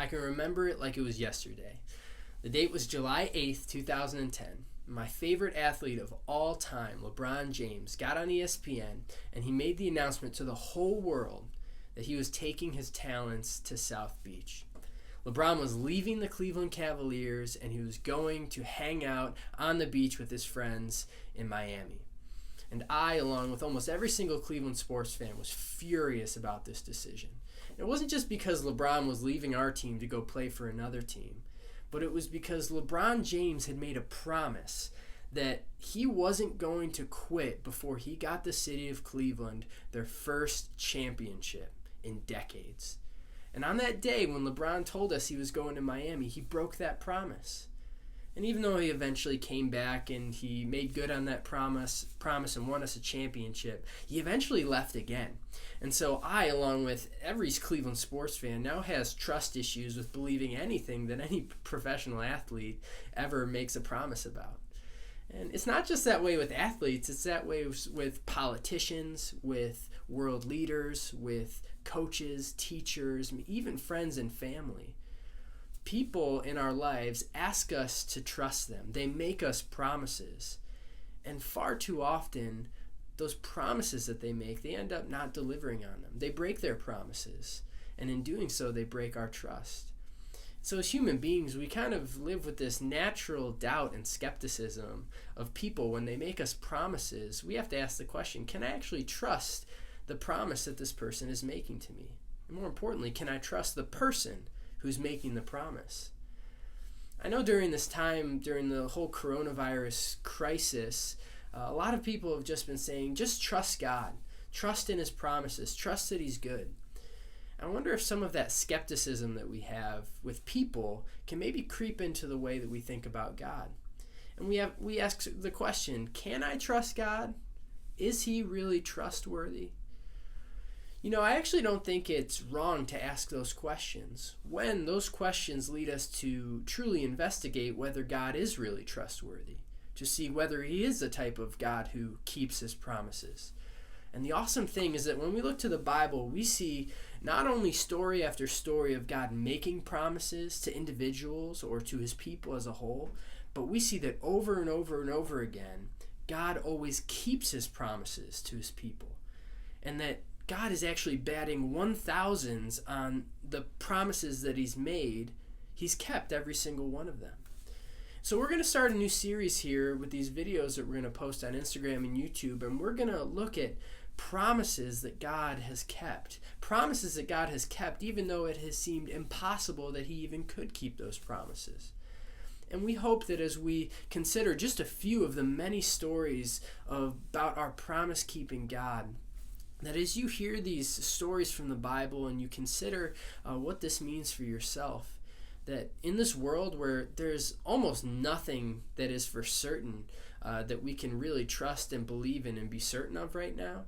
I can remember it like it was yesterday. The date was July 8th, 2010. My favorite athlete of all time, LeBron James, got on ESPN and he made the announcement to the whole world that he was taking his talents to South Beach. LeBron was leaving the Cleveland Cavaliers and he was going to hang out on the beach with his friends in Miami. And I, along with almost every single Cleveland sports fan, was furious about this decision. It wasn't just because LeBron was leaving our team to go play for another team, but it was because LeBron James had made a promise that he wasn't going to quit before he got the city of Cleveland their first championship in decades. And on that day when LeBron told us he was going to Miami, he broke that promise. And even though he eventually came back and he made good on that promise and won us a championship, he eventually left again. And so I, along with every Cleveland sports fan, now has trust issues with believing anything that any professional athlete ever makes a promise about. And it's not just that way with athletes, it's that way with politicians, with world leaders, with coaches, teachers, even friends and family. People in our lives ask us to trust them. They make us promises. And far too often, those promises that they make, they end up not delivering on them. They break their promises. And in doing so, they break our trust. So as human beings, we kind of live with this natural doubt and skepticism of people when they make us promises. We have to ask the question, can I actually trust the promise that this person is making to me? And more importantly, can I trust the person who's making the promise? I know during this time, during the whole coronavirus crisis, a lot of people have just been saying, just trust God. Trust in his promises. Trust that he's good. I wonder if some of that skepticism that we have with people can maybe creep into the way that we think about God. And we ask the question, can I trust God? Is he really trustworthy? You know, I actually don't think it's wrong to ask those questions when those questions lead us to truly investigate whether God is really trustworthy, to see whether he is the type of God who keeps his promises. And the awesome thing is that when we look to the Bible, we see not only story after story of God making promises to individuals or to his people as a whole, but we see that over and over and over again, God always keeps his promises to his people. And that God is actually batting 1,000s on the promises that he's made. He's kept every single one of them. So we're going to start a new series here with these videos that we're going to post on Instagram and YouTube, and we're going to look at promises that God has kept. Promises that God has kept even though it has seemed impossible that he even could keep those promises. And we hope that as we consider just a few of the many stories about our promise-keeping God, that as you hear these stories from the Bible and you consider what this means for yourself, that in this world where there's almost nothing that is for certain that we can really trust and believe in and be certain of right now,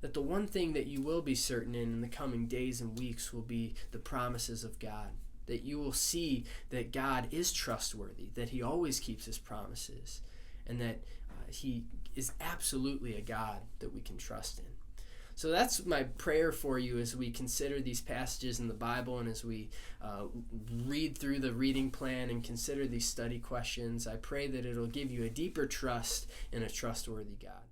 that the one thing that you will be certain in the coming days and weeks will be the promises of God. That you will see that God is trustworthy, that he always keeps his promises, and that he is absolutely a God that we can trust in. So that's my prayer for you as we consider these passages in the Bible and as we read through the reading plan and consider these study questions. I pray that it'll give you a deeper trust in a trustworthy God.